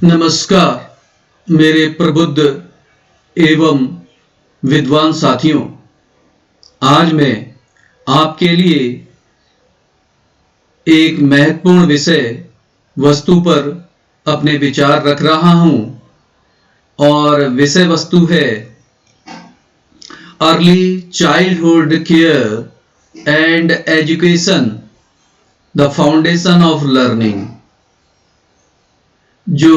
नमस्कार मेरे प्रबुद्ध एवं विद्वान साथियों। आज मैं आपके लिए एक महत्वपूर्ण विषय वस्तु पर अपने विचार रख रहा हूं और विषय वस्तु है early childhood care and education, the foundation of learning. जो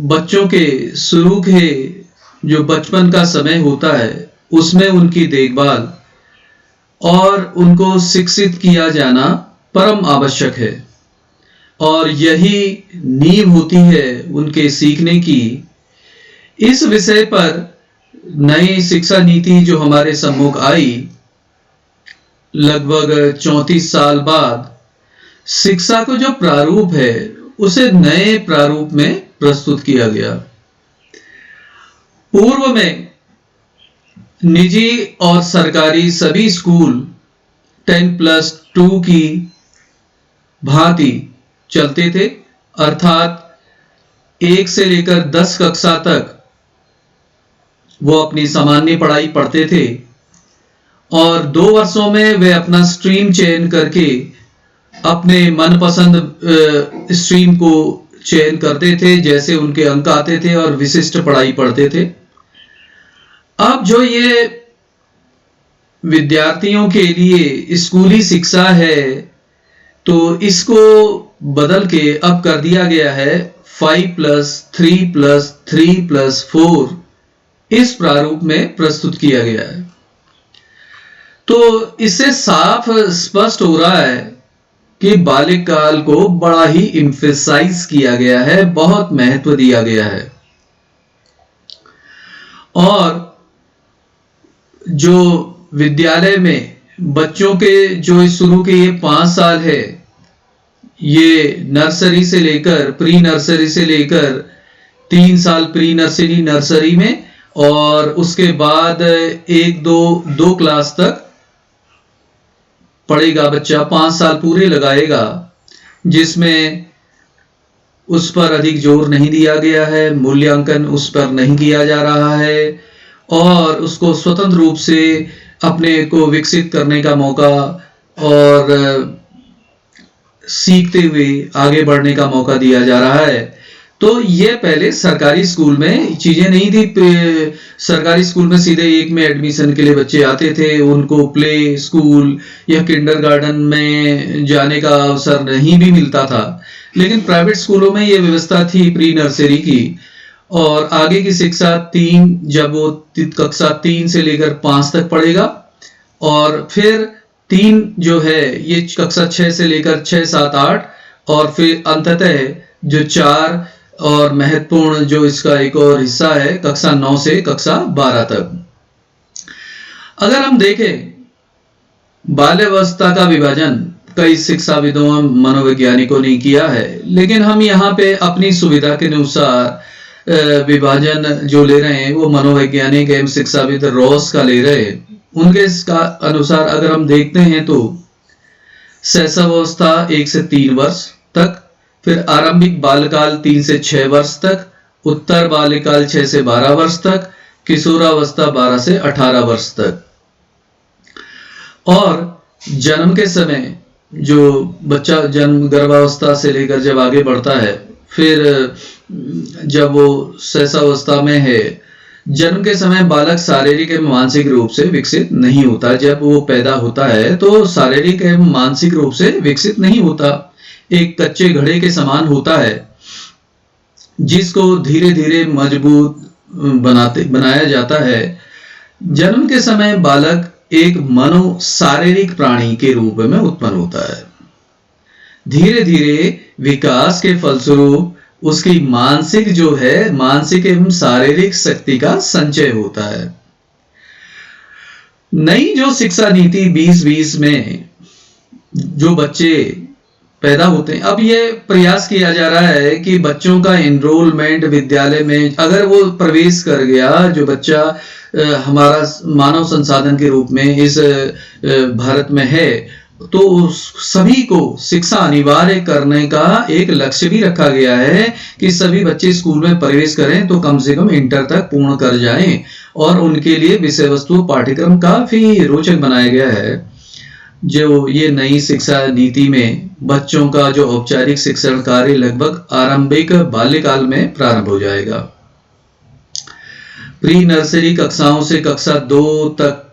बच्चों के शुरू के जो बचपन का समय होता है उसमें उनकी देखभाल और उनको शिक्षित किया जाना परम आवश्यक है और यही नींव होती है उनके सीखने की। इस विषय पर नई शिक्षा नीति जो हमारे सम्मुख आई लगभग 34 साल बाद, शिक्षा को जो प्रारूप है उसे नए प्रारूप में प्रस्तुत किया गया। पूर्व में निजी और सरकारी सभी स्कूल 10+2 की भांति चलते थे, अर्थात 1 से लेकर 10 कक्षा तक वो अपनी सामान्य पढ़ाई पढ़ते थे और 2 वर्षों में वे अपना स्ट्रीम चयन करके अपने मनपसंद स्ट्रीम को चयन करते थे, जैसे उनके अंक आते थे और विशिष्ट पढ़ाई पढ़ते थे। अब जो ये विद्यार्थियों के लिए स्कूली शिक्षा है तो इसको बदल के अब कर दिया गया है 5+3+3+4 इस प्रारूप में प्रस्तुत किया गया है। तो इससे साफ स्पष्ट हो रहा है कि बालिक काल को बड़ा ही एम्फेसाइज किया गया है, बहुत महत्व दिया गया है। और जो विद्यालय में बच्चों के जो शुरू के ये 5 साल है, ये नर्सरी से लेकर प्री नर्सरी से लेकर 3 साल प्री नर्सरी नर्सरी में और उसके बाद 1-2 क्लास तक पढ़ेगा बच्चा, 5 साल पूरे लगाएगा, जिसमें उस पर अधिक जोर नहीं दिया गया है, मूल्यांकन उस पर नहीं किया जा रहा है और उसको स्वतंत्र रूप से अपने को विकसित करने का मौका और सीखते हुए आगे बढ़ने का मौका दिया जा रहा है। तो ये पहले सरकारी स्कूल में चीजें नहीं थी। सरकारी स्कूल में सीधे 1 में एडमिशन के लिए बच्चे आते थे, उनको प्ले स्कूल या किंडरगार्टन में जाने का अवसर नहीं भी मिलता था। लेकिन प्राइवेट स्कूलों में ये व्यवस्था थी प्री नर्सरी की और आगे की शिक्षा 3 जब वो कक्षा 3 से लेकर 5 तक पढ़ेगा और फिर 3 जो है ये कक्षा 6 से लेकर 6, 7, 8 और फिर अंततः जो 4 और महत्वपूर्ण जो इसका एक और हिस्सा है कक्षा 9 से कक्षा 12 तक। अगर हम देखें बाल्यावस्था का विभाजन कई शिक्षाविदों मनोवैज्ञानिकों ने किया है, लेकिन हम यहाँ पे अपनी सुविधा के अनुसार विभाजन जो ले रहे हैं वो मनोवैज्ञानिक एवं शिक्षाविद रॉस का ले रहे हैं। उनके इसका अनुसार अगर हम देखते हैं तो शैशवावस्था 1 से 3 वर्ष तक, फिर आरंभिक बालकाल 3 से 6 वर्ष तक, उत्तर बाल्यकाल 6 से 12 वर्ष तक, किशोरावस्था 12 से 18 वर्ष तक। और जन्म के समय जो बच्चा जन्म गर्भावस्था से लेकर जब आगे बढ़ता है, फिर जब वो शैशवावस्था में है, जन्म के समय बालक शारीरिक एवं मानसिक रूप से विकसित नहीं होता। जब वो पैदा होता है तो शारीरिक एवं मानसिक रूप से विकसित नहीं होता, एक कच्चे घड़े के समान होता है जिसको धीरे धीरे मजबूत बनाया जाता है। जन्म के समय बालक एक मनो शारीरिक प्राणी के रूप में उत्पन्न होता है। धीरे धीरे विकास के फलस्वरूप उसकी मानसिक जो है मानसिक एवं शारीरिक शक्ति का संचय होता है। नई जो शिक्षा नीति 2020 में जो बच्चे पैदा होते हैं, अब ये प्रयास किया जा रहा है कि बच्चों का एनरोलमेंट विद्यालय में अगर वो प्रवेश कर गया, जो बच्चा हमारा मानव संसाधन के रूप में इस भारत में है तो सभी को शिक्षा अनिवार्य करने का एक लक्ष्य भी रखा गया है कि सभी बच्चे स्कूल में प्रवेश करें तो कम से कम इंटर तक पूर्ण कर जाएं, और उनके लिए विषय वस्तु पाठ्यक्रम काफी रोचक बनाया गया है। जो ये नई शिक्षा नीति में बच्चों का जो औपचारिक शिक्षण कार्य लगभग आरंभिक बाल्यकाल में प्रारंभ हो जाएगा। प्री नर्सरी कक्षाओं से कक्षा 2 तक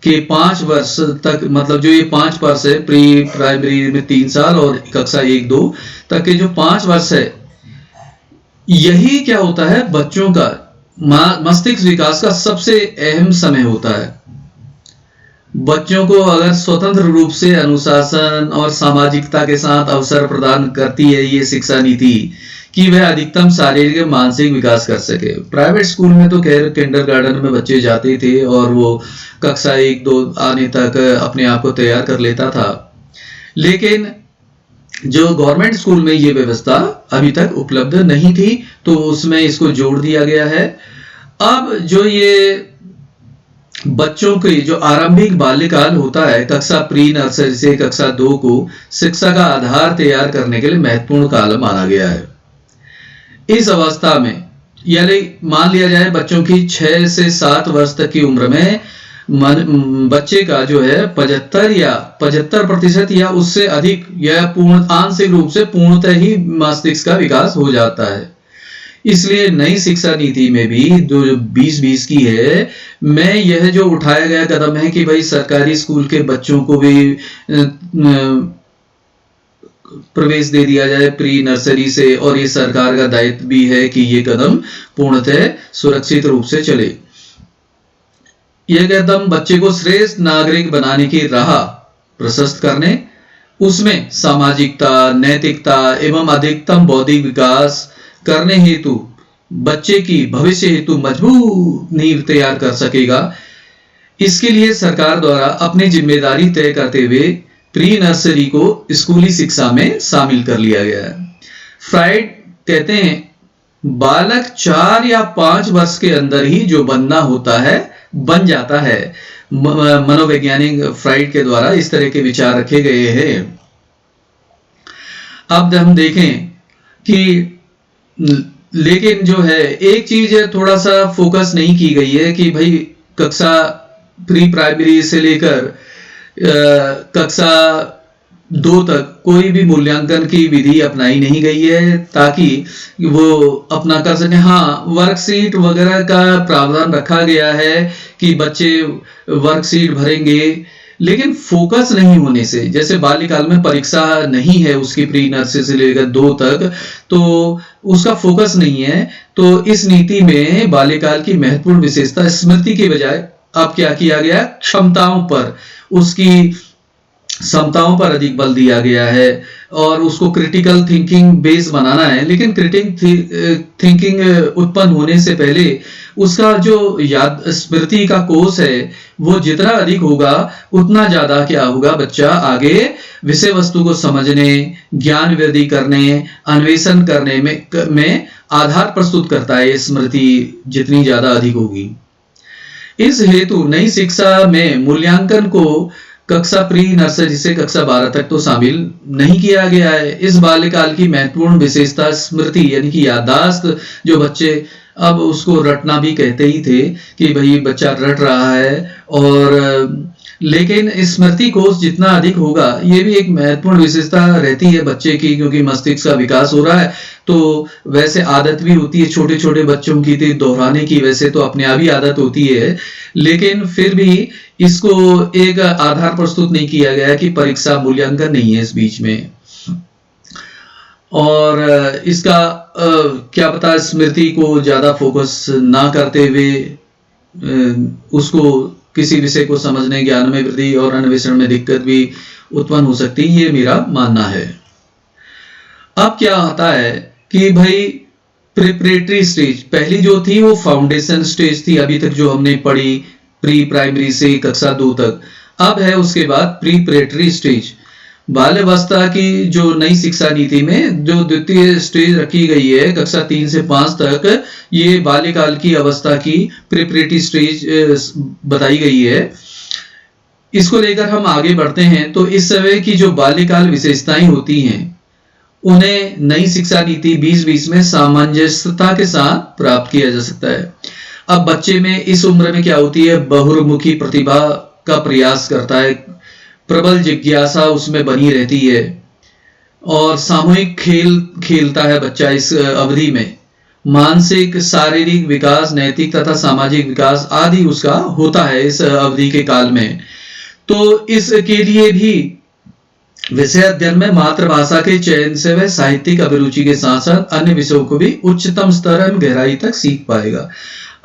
के 5 वर्ष तक, मतलब जो ये 5 वर्ष है, प्री प्राइमरी में 3 साल और कक्षा 1-2 तक के जो 5 वर्ष है, यही क्या होता है, बच्चों का मस्तिष्क विकास का सबसे अहम समय होता है। बच्चों को अगर स्वतंत्र रूप से अनुशासन और सामाजिकता के साथ अवसर प्रदान करती है ये शिक्षा नीति कि वह अधिकतम शारीरिक मानसिक विकास कर सके। प्राइवेट स्कूल में तो खैर किंडरगार्टन में बच्चे जाते थे और वो कक्षा 1-2 आने तक अपने आप को तैयार कर लेता था, लेकिन जो गवर्नमेंट स्कूल में ये व्यवस्था अभी तक उपलब्ध नहीं थी, तो उसमें इसको जोड़ दिया गया है। अब जो ये बच्चों के जो आरंभिक बाल्यकाल होता है, कक्षा प्री नर्सरी से कक्षा 2 को शिक्षा का आधार तैयार करने के लिए महत्वपूर्ण काल माना गया है। इस अवस्था में यानी मान लिया जाए बच्चों की 6 से 7 वर्ष तक की उम्र में बच्चे का जो है 75% या उससे अधिक या पूर्ण आंशिक रूप से पूर्णतः ही मस्तिष्क का विकास हो जाता है। इसलिए नई शिक्षा नीति में भी जो 2020 की है, मैं यह जो उठाया गया कदम है कि भाई सरकारी स्कूल के बच्चों को भी प्रवेश दे दिया जाए प्री नर्सरी से, और ये सरकार का दायित्व भी है कि ये कदम पूर्णतः सुरक्षित रूप से चले। यह कदम बच्चे को श्रेष्ठ नागरिक बनाने की राह प्रशस्त करने, उसमें सामाजिकता, नैतिकता एवं अधिकतम बौद्धिक विकास करने हेतु बच्चे की भविष्य हेतु मजबूत नींव तैयार कर सकेगा। इसके लिए सरकार द्वारा अपनी जिम्मेदारी तय करते हुए प्री नर्सरी को स्कूली शिक्षा में शामिल कर लिया गया है। फ्राइड कहते हैं बालक 4 या 5 वर्ष के अंदर ही जो बनना होता है बन जाता है। मनोवैज्ञानिक फ्राइड के द्वारा इस तरह के विचार रखे गए हैं। अब हम देखें कि लेकिन जो है एक चीज थोड़ा सा फोकस नहीं की गई है कि भाई कक्षा प्री प्राइमरी से लेकर कक्षा 2 तक कोई भी मूल्यांकन की विधि अपनाई नहीं गई है ताकि वो अपना कर सके। हाँ, वर्कशीट वगैरह का प्रावधान रखा गया है कि बच्चे वर्कशीट भरेंगे, लेकिन फोकस नहीं होने से, जैसे बाल्यकाल में परीक्षा नहीं है उसकी प्री नर्सरी से लेकर 2 तक, तो उसका फोकस नहीं है। तो इस नीति में बाल्यकाल की महत्वपूर्ण विशेषता स्मृति के बजाय अब क्या किया गया, क्षमताओं पर, उसकी क्षमताओं पर अधिक बल दिया गया है और उसको क्रिटिकल थिंकिंग बेस बनाना है। लेकिन क्रिटिकल थिंकिंग उत्पन्न होने से पहले उसका जो याद स्मृति का कोष है वो जितना अधिक होगा उतना ज्यादा क्या होगा, बच्चा आगे विषय वस्तु को समझने, ज्ञान वृद्धि करने, अन्वेषण करने में आधार प्रस्तुत करता है। स्मृति जितनी ज्यादा अधिक होगी, इस हेतु नई शिक्षा में मूल्यांकन को कक्षा प्री नर्सरी से कक्षा 12 तक तो शामिल नहीं किया गया है। इस बाल्यकाल की महत्वपूर्ण विशेषता स्मृति यानी कि याददाश्त, जो बच्चे अब उसको रटना भी कहते ही थे कि भाई बच्चा रट रहा है, और लेकिन स्मृति कोष जितना अधिक होगा ये भी एक महत्वपूर्ण विशेषता रहती है बच्चे की, क्योंकि मस्तिष्क का विकास हो रहा है तो वैसे आदत भी होती है छोटे छोटे बच्चों की थी दोहराने की, वैसे तो अपने आप ही आदत होती है, लेकिन फिर भी इसको एक आधार प्रस्तुत नहीं किया गया कि परीक्षा मूल्यांकन नहीं है इस बीच में। और इसका क्या पता स्मृति को ज्यादा फोकस ना करते हुए उसको किसी विषय को समझने, ज्ञान में वृद्धि और अन्वेषण में दिक्कत भी उत्पन्न हो सकती है, ये मेरा मानना है। अब क्या आता है कि भाई प्रिपरेटरी स्टेज पहली जो थी वो फाउंडेशन स्टेज थी अभी तक जो हमने पढ़ी प्री प्राइमरी से कक्षा 2 तक। अब है उसके बाद प्रिपरेटरी स्टेज, बाल्यावस्था की जो नई शिक्षा नीति में जो द्वितीय स्टेज रखी गई है कक्षा 3 से 5 तक, ये बाल्यकाल की अवस्था की प्रिपरेटरी स्टेज बताई गई है। इसको लेकर हम आगे बढ़ते हैं तो इस समय की जो बाल्यकाल विशेषताएं होती हैं उन्हें नई शिक्षा नीति 2020 में सामंजस्यता के साथ प्राप्त किया जा सकता है। अब बच्चे में इस उम्र में क्या होती है, बहुमुखी प्रतिभा का प्रयास करता है, प्रबल जिज्ञासा उसमें बनी रहती है और सामूहिक खेल खेलता है बच्चा। इस अवधि में मानसिक शारीरिक विकास, नैतिक तथा सामाजिक विकास आदि उसका होता है इस अवधि के काल में। तो इसके लिए भी विषय अध्ययन में मातृभाषा के चयन से वह साहित्यिक अभिरुचि के साथ साथ अन्य विषयों को भी उच्चतम स्तर एवं गहराई तक सीख पाएगा।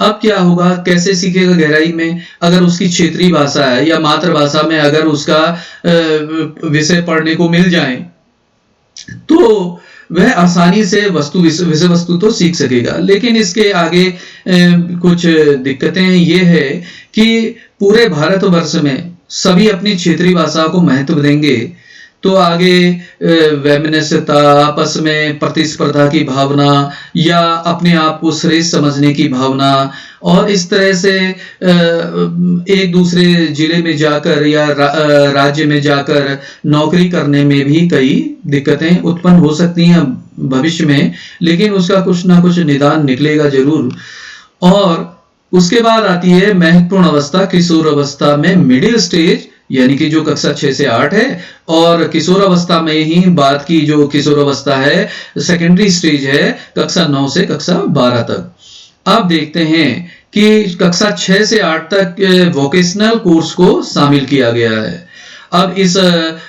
अब क्या होगा, कैसे सीखेगा गहराई में, अगर उसकी क्षेत्रीय भाषा है या मातृभाषा में अगर उसका विषय पढ़ने को मिल जाए तो वह आसानी से विषय वस्तु तो सीख सकेगा। लेकिन इसके आगे कुछ दिक्कतें ये है कि पूरे भारतवर्ष में सभी अपनी क्षेत्रीय भाषा को महत्व देंगे तो आगे वैमनस्यता, आपस में प्रतिस्पर्धा की भावना या अपने आप को श्रेष्ठ समझने की भावना और इस तरह से एक दूसरे जिले में जाकर या राज्य में जाकर नौकरी करने में भी कई दिक्कतें उत्पन्न हो सकती हैं भविष्य में, लेकिन उसका कुछ ना कुछ निदान निकलेगा जरूर। और उसके बाद आती है महत्वपूर्ण अवस्था, किशोर अवस्था में मिडिल स्टेज, यानी कि जो कक्षा 6 से 8 है, और किशोर अवस्था में ही बात की जो किशोर अवस्था है सेकेंडरी स्टेज है कक्षा 9 से कक्षा 12 तक। अब देखते हैं कि कक्षा 6 से 8 तक वोकेशनल कोर्स को शामिल किया गया है। अब इस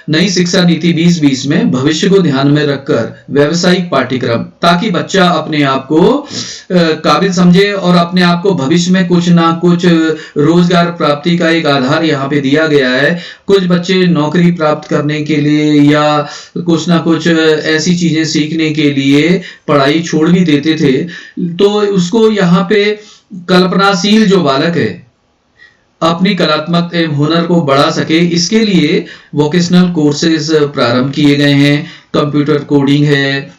नई शिक्षा नीति 2020 में भविष्य को ध्यान में रखकर व्यावसायिक पाठ्यक्रम, ताकि बच्चा अपने आप को काबिल समझे और अपने आप को भविष्य में कुछ ना कुछ रोजगार प्राप्ति का एक आधार यहाँ पे दिया गया है। कुछ बच्चे नौकरी प्राप्त करने के लिए या कुछ ना कुछ ऐसी चीजें सीखने के लिए पढ़ाई छोड़ भी देते थे, तो उसको यहाँ पे कल्पनाशील जो बालक है अपनी कलात्मक एवं हुनर को बढ़ा सके, इसके लिए वोकेशनल कोर्सेज प्रारंभ किए गए हैं। कंप्यूटर कोडिंग है,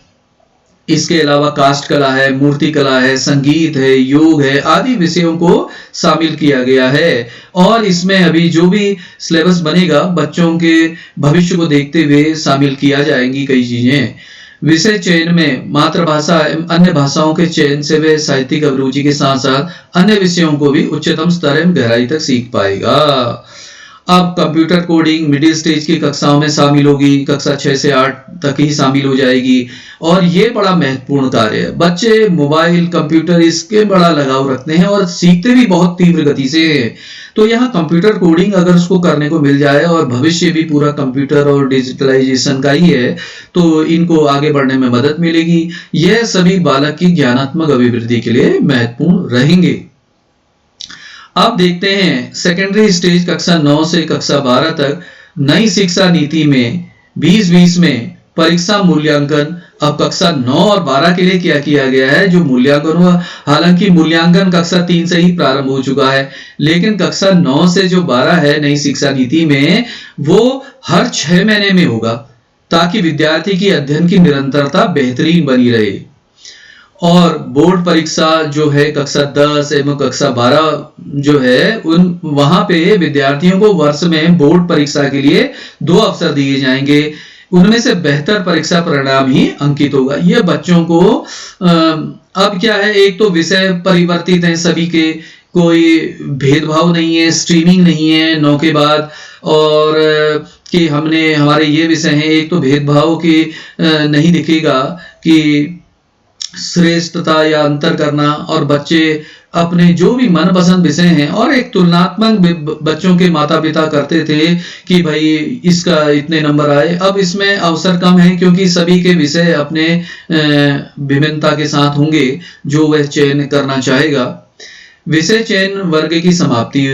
इसके अलावा कास्ट कला है, मूर्ति कला है, संगीत है, योग है आदि विषयों को शामिल किया गया है। और इसमें अभी जो भी सिलेबस बनेगा बच्चों के भविष्य को देखते हुए शामिल किया जाएंगी कई चीजें। विषय चयन में मातृभाषा एवं अन्य भाषाओं के चयन से वे साहित्यिक अभिरुचि के साथ साथ अन्य विषयों को भी उच्चतम स्तर एवं गहराई तक सीख पाएगा। अब कंप्यूटर कोडिंग मिडिल स्टेज की कक्षाओं में शामिल होगी, कक्षा 6 से 8 तक ही शामिल हो जाएगी। और ये बड़ा महत्वपूर्ण कार्य है। बच्चे मोबाइल, कंप्यूटर इसके बड़ा लगाव रखते हैं और सीखते भी बहुत तीव्र गति से हैं। तो यहाँ कंप्यूटर कोडिंग अगर उसको करने को मिल जाए और भविष्य भी पूरा कंप्यूटर और डिजिटलाइजेशन का ही है तो इनको आगे बढ़ने में मदद मिलेगी। यह सभी बालक की ज्ञानात्मक अभिवृद्धि के लिए महत्वपूर्ण रहेंगे। अब देखते हैं सेकेंडरी स्टेज कक्षा 9 से कक्षा 12 तक नई शिक्षा नीति में 2020 में परीक्षा मूल्यांकन। अब कक्षा 9 और 12 के लिए क्या किया गया है, जो मूल्यांकन हुआ, हालांकि मूल्यांकन कक्षा 3 से ही प्रारंभ हो चुका है, लेकिन कक्षा 9 से जो 12 है नई शिक्षा नीति में वो हर 6 महीने में होगा, ताकि विद्यार्थी की अध्ययन की निरंतरता बेहतरीन बनी रहे। और बोर्ड परीक्षा जो है कक्षा 10 एवं कक्षा 12 जो है उन वहां पे विद्यार्थियों को वर्ष में बोर्ड परीक्षा के लिए 2 अवसर दिए जाएंगे। उनमें से बेहतर परीक्षा परिणाम ही अंकित होगा। यह बच्चों को अब क्या है, एक तो विषय परिवर्तित है सभी के, कोई भेदभाव नहीं है, स्ट्रीमिंग नहीं है 9 के बाद, और कि हमने हमारे ये विषय हैं, एक तो भेदभाव की नहीं दिखेगा कि श्रेष्ठता या अंतर करना, और बच्चे अपने जो भी मनपसंद विषय हैं, और एक तुलनात्मक बच्चों के माता पिता करते थे कि भाई इसका इतने नंबर आए। अब इसमें अवसर कम है क्योंकि सभी के विषय अपने विभिन्नता के साथ होंगे जो वह चयन करना चाहेगा। विषय चयन वर्ग की समाप्ति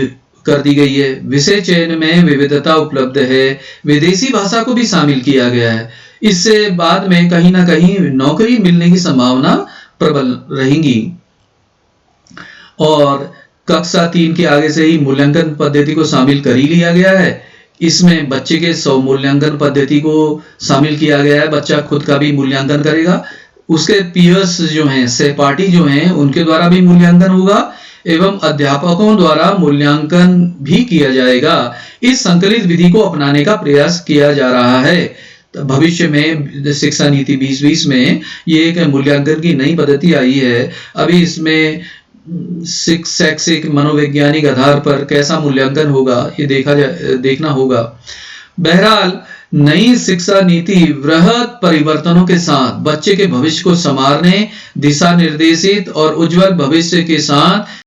कर दी गई है। विषय चयन में विविधता उपलब्ध है। विदेशी भाषा को भी शामिल किया गया है। इससे बाद में कहीं ना कहीं नौकरी मिलने की संभावना प्रबल रहेगी। और कक्षा 3 के आगे से ही मूल्यांकन पद्धति को शामिल कर ही लिया गया है। इसमें बच्चे के 100 मूल्यांकन पद्धति को शामिल किया गया है। बच्चा खुद का भी मूल्यांकन करेगा, उसके पीयर्स जो हैं, सहपाठी जो हैं, उनके द्वारा भी मूल्यांकन होगा एवं अध्यापकों द्वारा मूल्यांकन भी किया जाएगा। इस संकलित विधि को अपनाने का प्रयास किया जा रहा है। भविष्य में शिक्षा नीति 2020 में ये एक मूल्यांकन की नई पद्धति आई है। अभी इसमें शैक्षिक मनोवैज्ञानिक आधार पर कैसा मूल्यांकन होगा ये देखना होगा। बहरहाल नई शिक्षा नीति वृहद परिवर्तनों के साथ बच्चे के भविष्य को संवारने, दिशा निर्देशित और उज्जवल भविष्य के साथ